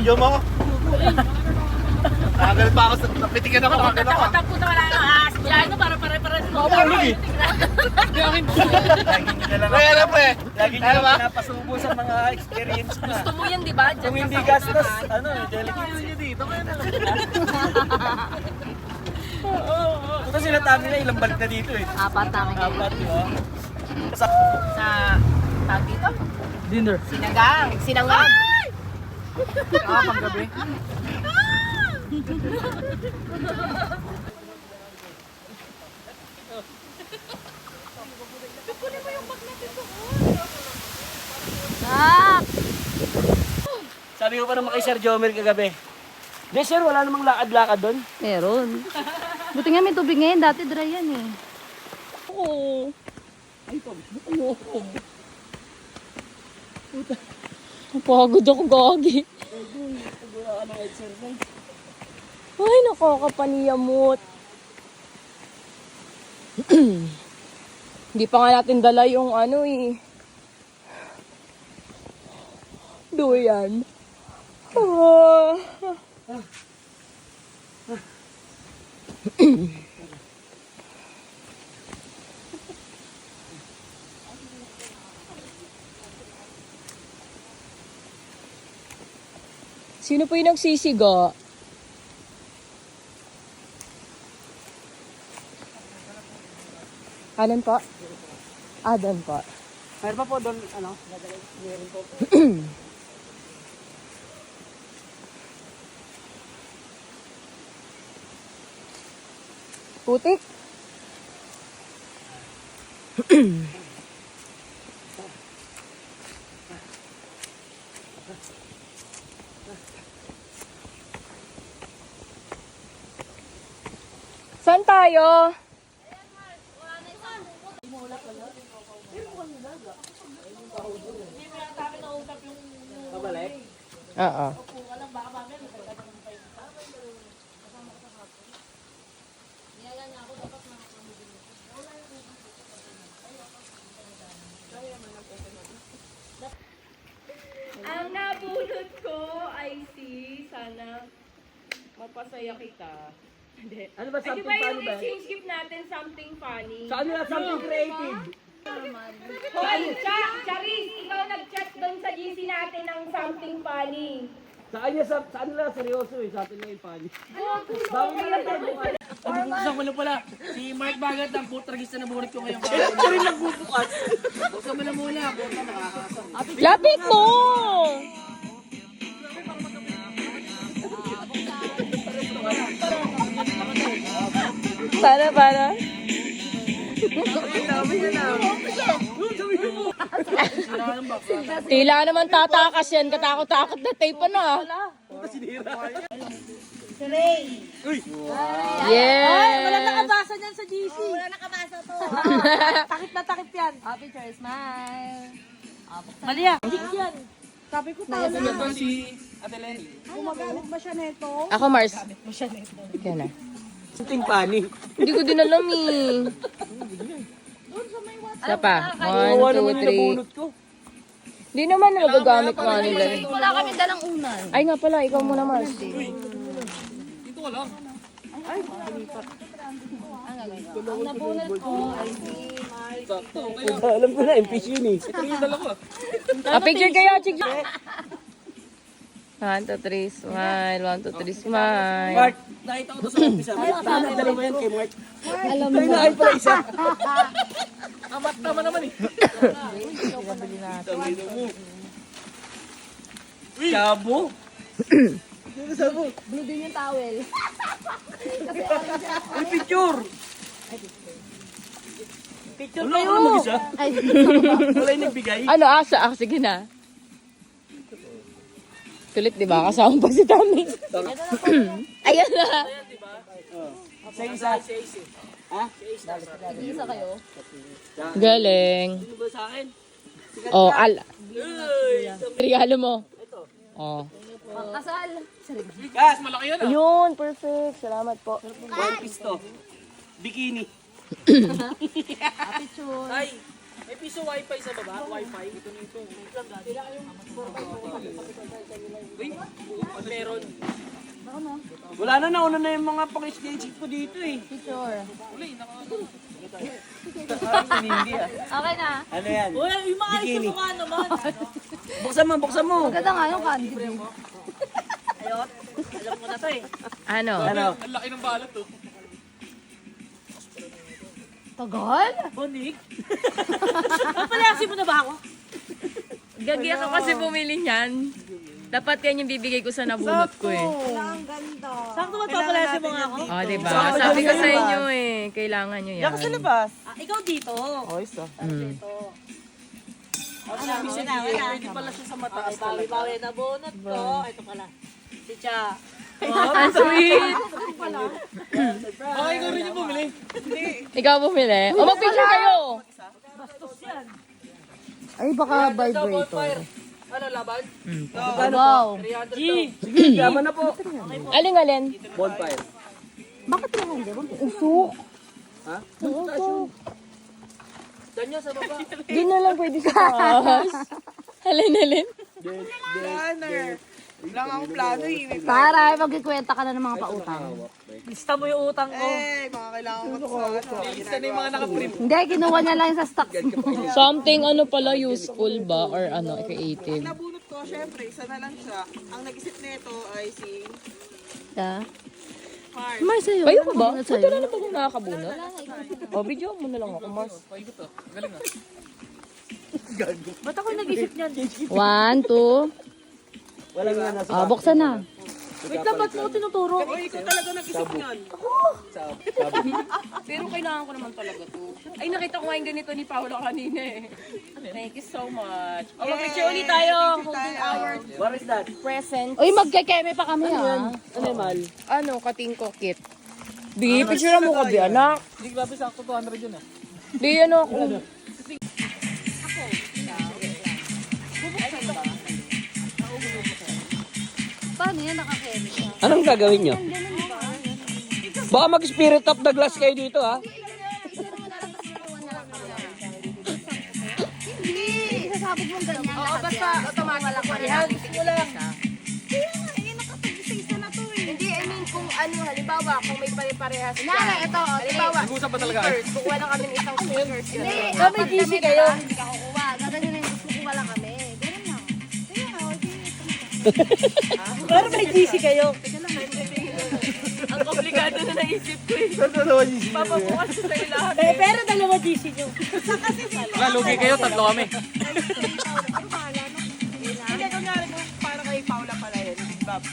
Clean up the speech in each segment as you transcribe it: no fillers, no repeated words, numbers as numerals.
video mo. Nakagalit pa ako sa napitikan ako. Takot po na wala nang ahas. Diyan no, para pare-pare. Hindi akin. Lagi nyo nalang. Kaya pre. Lagi nyo nalang pinapasubo sa mga experience na. Gusto mo yan, di ba? Kung hindi gastos, delegates nyo dito. Kaya nalang. Ito sila Tami na ilang balik na dito eh. Apat namin kayo. Apat, di ba? Sa tag dito? Dinner. Sinagang. Sinangag. Panggabi. Ah! Sabi ko pa naman kay Sir Jomer kagabi. Di sir, wala namang lakad-lakad doon. Meron. Buti nga may tubig ngayon. Dati dry yan eh. Oo. Ayoko. Napagod ako gagi. Ay, nakakapaniyamot. Hindi pa nga natin dala yung ano eh. Duyan. Ah. Sino po yung nagsisiga? Alan po? Adan po. Mayroon pa po doon, ano? Meron po. Putik? Saan tayo? Pabalik? Oo. Ang nabulot ko ay sana mapasaya kita. Hindi. Ano ba Ay, something di ba funny yung ba? exchange gift natin something funny? Sa ano na something creative? Hoy, Charis, ikaw nag-chat doon sa GC natin ng something funny. Saan nila seryoso eh, sa atin lang yung funny. Bago na lang tayo bukas. Bubuksan ko na pala. Si Mark Bagat ang putragista na burit ko ngayong Kailan ka rin nagbubukas? Buksan mo na muna. Buksan nakakasam. Lapit mo! Para. Tila naman tatakas yan. Katakot-takot na tape na. Yes! Wala nakabasa niyan sa GC. Wala nakabasa to. Takip na takip yan. Happy Church Smile. Mali yan. Yan. Sabi ko tama. Ito si Ate Lenny. Gumagamit ba siya neto? Ako, Mars. Ikaw na. Something funny. Hindi ko din alam eh. Isa pa. Kawawa 1, naman 2, yung 3. nabunot ko. Hindi naman nagagamit nga nila. Wala kami dalang unan. Ay nga pala, ikaw muna, Mars. Dito ka lang. Ang nabunot ko ay si Alam ko na, MPC yun eh. Ito yung dalawa. Picture kayo, Chig. 1, 2, 3, smile. 1, 2, 3, smile. Mark, nakita ko to sa umpisa. Saan ang dalawa yan kay Mark? alam Tayo na ay pala isa. Amat naman naman eh. Chabo. blue din yung towel. Ay, picture. Picture Ano kayo. ako mag-isa? Ay, Wala yung nagbigay. Ano, asa? Sige na. Tulit, di ba? Kasama pa si Tommy. Ayan na. Sa isa. Ha? isa kayo. Galing. Ano ba sa akin? Oh, regalo mo. Ito. Oh. Pangkasal. Gas, malaki yun ah. Ayun, perfect. Salamat po. One piece to. Bikini. Happy church. Ay, May piso wifi sa baba? Wifi? Ito. Uy, meron. Wala na, nauna na yung mga pang-skate ko dito eh. Picture. Hindi ah. Okay na. Ano yan? Uy, yung mga ayos na mukha naman. Buksan mo. Maganda nga yung candy. Ayot. Alam ko na to eh. Ano? Ano? Ang laki ng balot to. Tagal? Bonik. Papalayasin mo na ba ako? Gagi ako kasi bumili niyan. Dapat yan yung bibigay ko sa nabunot ko eh. Sakto ba papalayasin mo nga ako? Oh, diba? Sabi ko sa inyo eh, kailangan nyo yan. Yan sa labas. Ikaw dito. Ayos ah. Pwede pala siya sa mataas talaga. Bawi na bonot ko. Ito pala. Si Cha. Ang sweet! Okay, ikaw rin yung bumili. Ikaw bumili? O, mag-picture kayo! Ay, baka vibrator. Ano, laban? Wow. 300 Sige, tama na po. Alin? Bonfire. Bakit lang hindi? Usok. Ha? Usok. Danyo sa baba. Di na lang pwede sa taas. Alin? Lang akong plano eh. Taray, magkikwenta ka na ng mga pautang. Lista mo yung utang ko. Mga kailangan ko sa Isa na yung mga nakaprint. Hindi, kinuha niya lang yung sa stocks mo. Something ano pala useful ba or ano, creative? nabunot ko, syempre, isa na lang siya. Ang nag-isip nito ay si Yeah. Mars. Mars sa'yo. Kayo pa ba? Ba't wala na ba kung nakakabunot? O, video mo na lang ako, Mars. Paikot to. Galing ah. Ba't ako nag-isip niyan? 1, 2. Wala nga nasa Buksan na. Wait lang, ba't mo ko tinuturo? Oy, ikaw talaga nag-isip niyan. Pero kailangan ko naman talaga to. Ay, nakita ko nga yung ganito ni Paolo kanina eh. Thank you so much. O, mag-picture ulit tayo. Holding our What is that? Present. Uy, magkakeme pa kami ha. Ano yung mahal? Ano, katingko kit. Di, picture mo ka, Bi, anak. Hindi, grabe sakto 200 yun ah. Di, ano ako. Paano yan, nakakeme siya? Anong gagawin nyo? Baka mag-spirit of the glass kayo dito ha? Hindi, isasabog mong ganyan. Oo, basta automatic ako. mo lang. Hindi, I mean, kung ano, halimbawa, kung may pare-parehas ka. Ito, halimbawa, Nag-usap ba talaga? kukuha lang kami ng isang stickers. Hindi, may GC kayo. Hindi ka kukuha. Gagawin na yung kukuha lang kami. Ganun lang. Pero may GC kayo. Ang komplikado na naisip ko eh. Papabukas ko sa ilahan. Pero dalawa GC nyo. Wala, lugi kayo, tatlo kami. Hindi, kunyari kung para kay Paula pala yun. Bob.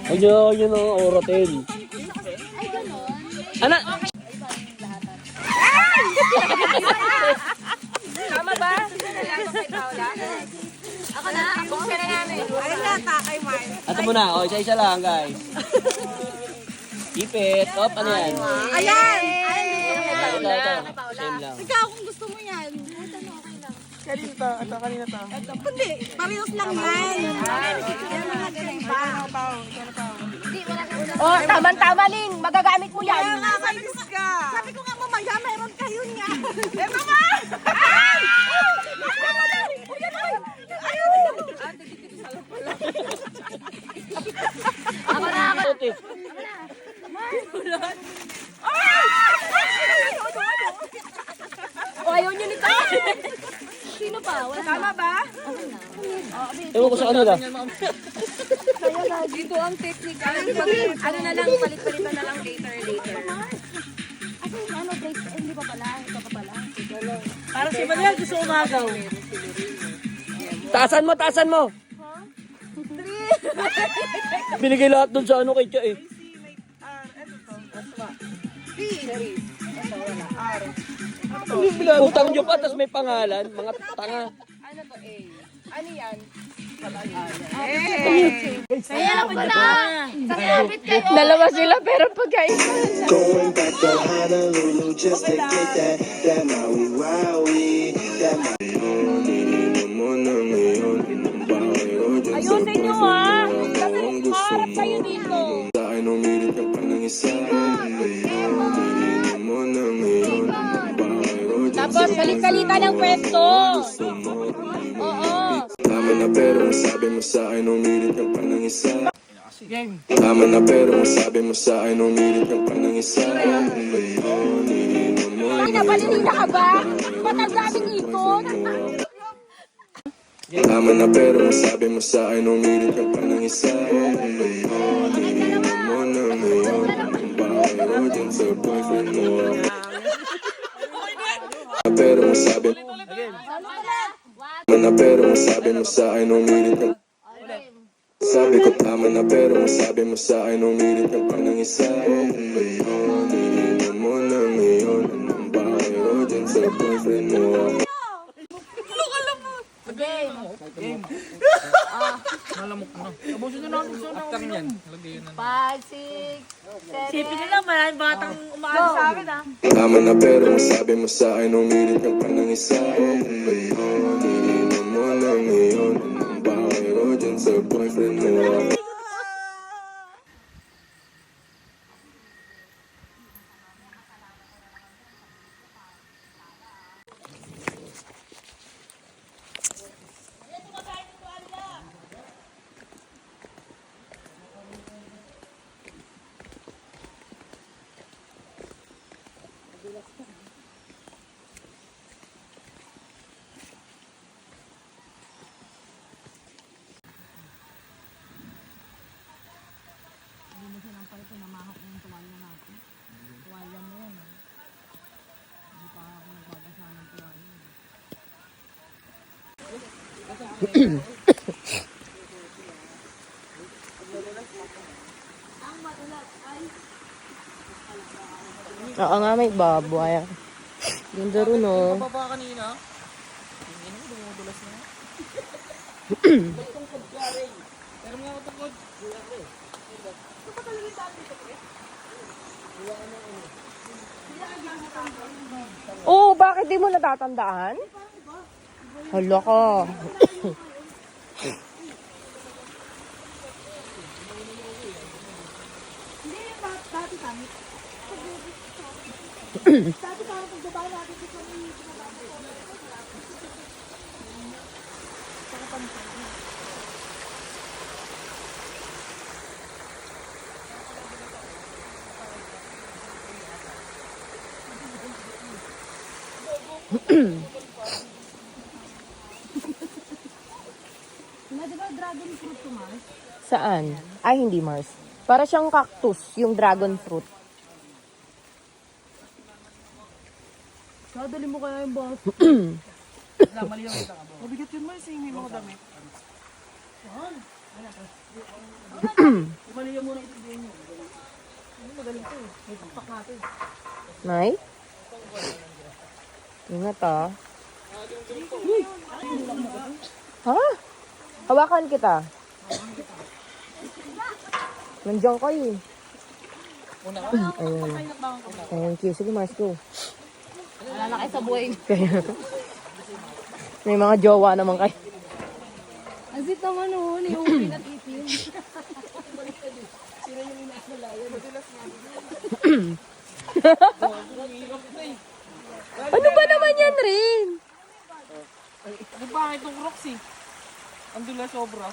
Huwag nyo na oratin. Ano? Tama ba? Ako na, buksan na namin. Ayun na, kay Mars. Ato muna, o isa-isa lang guys. Keep it. Top, ano yan? Ayan! Ito. Same lang. Ikaw, kung gusto mo yan. Kanina to, ito, kanina to. Hindi, parehas lang yan. Yan mga ganun pa. Oh, tama-tama, Ling. Magagamit mo yan. Kaya nga, sabi ko nga mamaya, meron kayo niya. Eto ba? Ay! Ako na, ako. O, ayaw niyo nito. Sino pa? Wala Tama ba? Ewan ko sa kanila. dito ang technique. Ano na lang, palit-palitan na lang later. Ako yung ano, break, hindi pa pala. Ito pa pala. Para si Manuel gusto umagaw. Taasan mo! Binigay lahat dun sa ano kay Cha eh. Utang nyo pa, tapos may pangalan. Mga tanga. Ano to, A? Ano yan? Kaya ko na. Sakapit kayo. Dalawa sila pero pagkaiba. Going back to Honolulu just to get that Maui Wowie, that Ayusin nyo ha. Kasi maharap kayo dito. Tapos, palit-palitan ng pwesto. Oo. Tama na pero ang sabi mo sa akin umilit ka pa ng isa. Game. Tama na pero ang sabi mo sa akin umilit ka pa ng isa. Ngayon, iniinom mo Ay, napalinina ka ba? Ba't ang daming ikot? Tama na pero ang sabi mo sa akin umilit ka pa ng isa. Ngayon, iniinom mo na ngayon. Ang bahay mo dyan sa boyfriend mo. Pero ang sabi Tama na pero ang sabi mo sa akin umilit ka. Sabi ko tama na pero ang sabi mo sa akin umilit ka pa ng isa. Ngayon, iniinom mo na ngayon. Ang bahay mo dyan sa boyfriend mo. Malamok na. Tapusin na natin sa After niyan, lagay yun na. 5, 6, 7. Sipin nila, maraming batang umaano sa akin ah. Tama na pero ang sabi mo sa akin umilit ka pa ng isa. Ngayon, iniinom mo na ngayon. Ang bahay mo dyan sa boyfriend mo. Oo nga, may baboy. Ganda rin, oh. baba kanina. Dumudulas na. Pero mga utangkod. Oh, bakit di mo natatandaan? Hala ka. Saan? Ay, hindi Mars. Para siyang cactus, yung dragon fruit. Dadali mo kaya yung boss. Mali yung kita ka bro. Mabigat yun, Mars. May mga damit. Saan? Mali yung muna ito din yun. Magaling to eh. May pakpak natin. Nay? Ingat ah. Ha? Hawakan kita. Nandiyan kayo eh. Ayun. Thank you. Sige, Mars, go. Wala na kayo sa buhay. Kaya, may mga jowa naman kayo. Ang sweet naman oh, ni-uwi na titin. Ano ba naman yan rin? Ano ba itong rocks eh? Ang dulas sobra.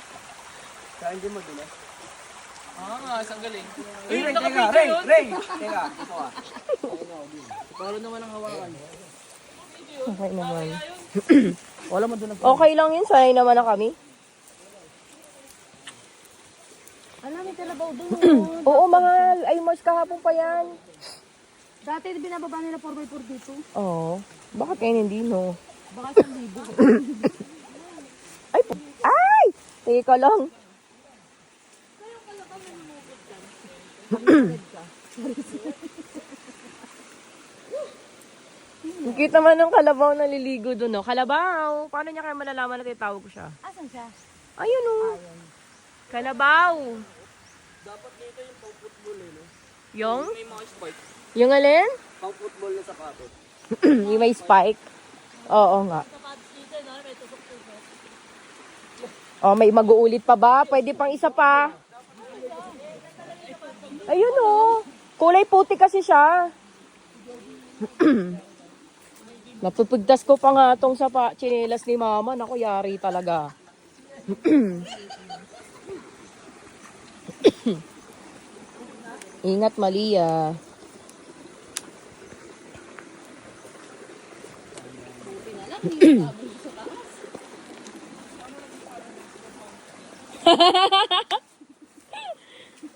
Kaya hindi mo dulas. Ah, isang galing. Ray, Ay, teka, nakapita Ray, yun. Ray. Teka, ito ah. Baro naman ang hawakan. Okay naman. Wala mo doon ang Okay lang yun. Sanay naman na kami. Alam, may talabaw doon. Oo, mahal. Ay, Mars, kahapon pa yan. Dati binababa nila 4x4 dito. Oo. Bakit kayo hindi, no? Baka 1,000. Ay! Ay! Teka lang. Nakita man ng kalabaw na liligo doon, no? Kalabaw! Paano niya kaya malalaman na tinatawag ko siya? Asan siya? Ayun, no? Kalabaw! Dapat dito yung pang-football eh, no? Yung? May mga spike. Yung alin? Pang-football na sapatos. Yung may spike? Oo nga. Oh, may mag-uulit pa ba? Pwede pang isa pa. Ayun, oh. Kulay puti kasi siya. Napupigtas ko pa nga tong sa chinelas ni mama. Naku, yari talaga. Ingat, Malia.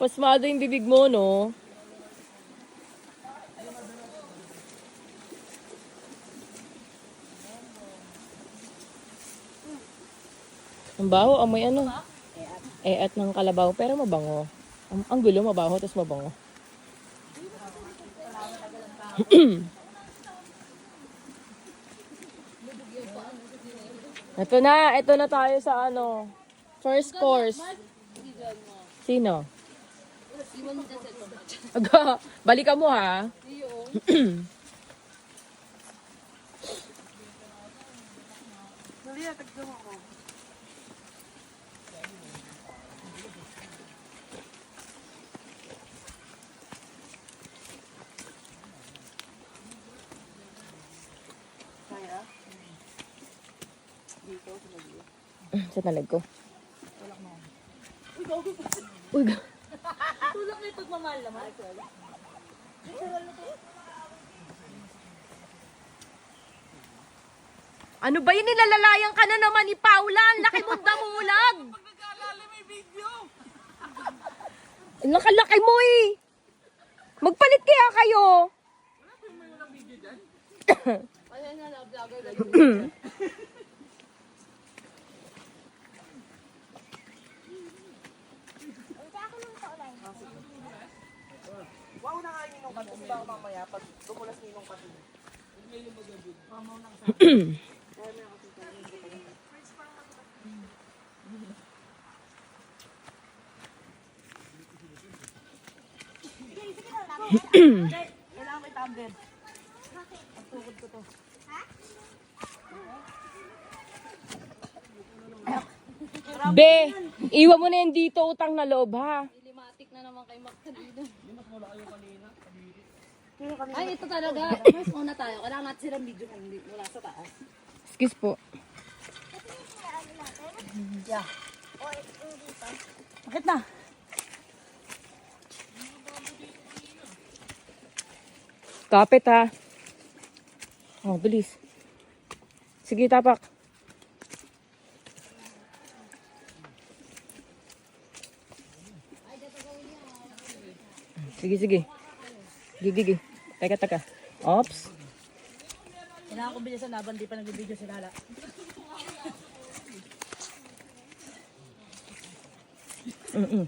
Pasmado yung bibig mo, no? Ang baho, amoy ano? Eat ng kalabaw, pero mabango. Ang gulo, mabaho, tapos mabango. Ito na tayo sa ano, first course. Sino? Aga, balikan mo ha. Malia, tagdam ako. Sa talag ko. Uy, Tulak na ito mamahal naman. ano ba yun? Nilalalayang ka na naman ni Paula. Ang laki mong damulag. Pag nag-aalala may video. Ang laki mo eh. Magpalit kaya kayo. Wow, nakainin ng kato. Baka mamaya, pag dumulas ninong kato. Kailangan may tablet. Pagtukod ko to. Be, iwan mo na yan dito, utang na loob ha. Limatic na naman kay Mac kanina. Ay, ito talaga. Mas muna tayo. Kailangan natin silang video kung hindi mula sa taas. Excuse po. Bakit na? Kapit ha. Oh, bilis. Sige, tapak. Sige, sige. Gigi. Teka. Ops. Kailangan ko bilisan laban, di pa nag-video si Lala.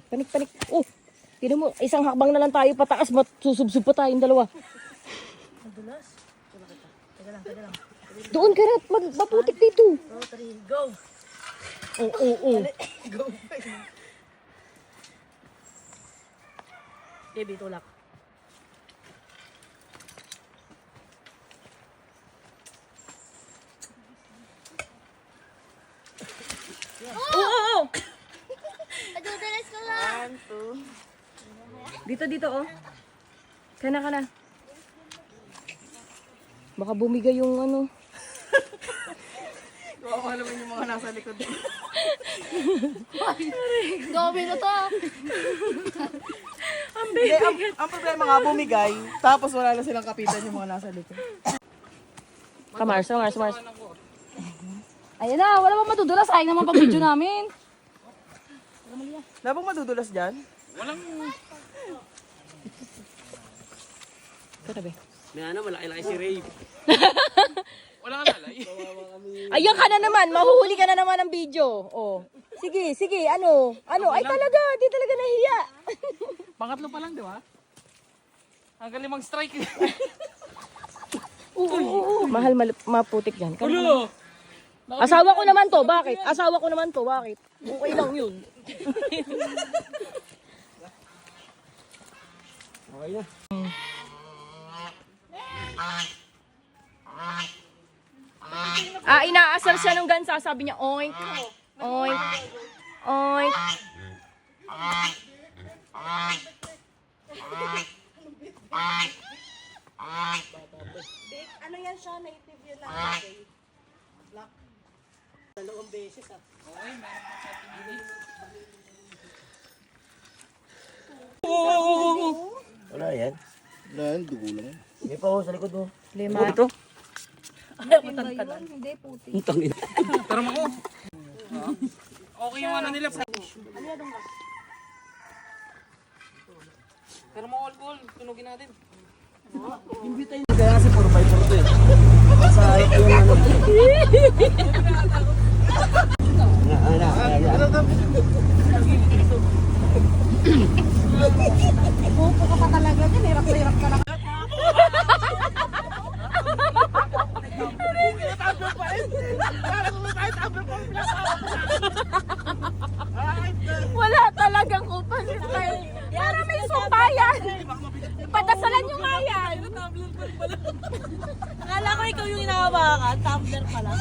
Panik. Oh, tignan mo, isang hakbang na lang tayo pataas, susubsub pa tayong dalawa. Madulas? Teka lang. Doon ka na, maputik dito. 2, 3, go! Oo. Go! Baby, tulak. Oo. Nadudulas ko lang. 1, 2. Dito, oh. Kana. Baka bumigay yung ano. Kawawa naman yung mga nasa likod. Gobi na to. Hindi, ang problema nga bumigay, tapos wala na silang kapitan yung mga nasa likod. Mars. Ayun na, wala bang madudulas. Ay naman pag video namin. Labang madudulas dyan? Katabi. May ano, malaki-laki si Ray. Wala ka nalay. Ayan ka na naman, mahuhuli ka na naman ng video. Oh. Sige, ano? Ay talaga, di talaga nahiya. Pangatlo pa lang, di ba? Hanggang 5 strike. Oo. Mahal maputik yan. Ulo! Asawa ko naman to, bakit? Okay lang yun. Okay na. Inaasar siya nung gansa, sabi niya, oink. Oink. Ano yan siya? Native yun lang. Dalawang beses ah. Wala yan. Wala yan, dugo lang. Hindi pa sa likod mo. Lima. Ito. Hindi, puti. Tara mo ko. Okay yung ano nila. Pero mo alcohol, tunugin natin. Kaya kasi 4x4 to eh. Sa ayok yung ano. Pupo ka pa talaga dyan. Hirap na hirap ka na. Wala talagang upas. Para may sumbayan. Padasalan nyo nga yan. Akala ko ikaw yung inahawakan. Tumbler pala.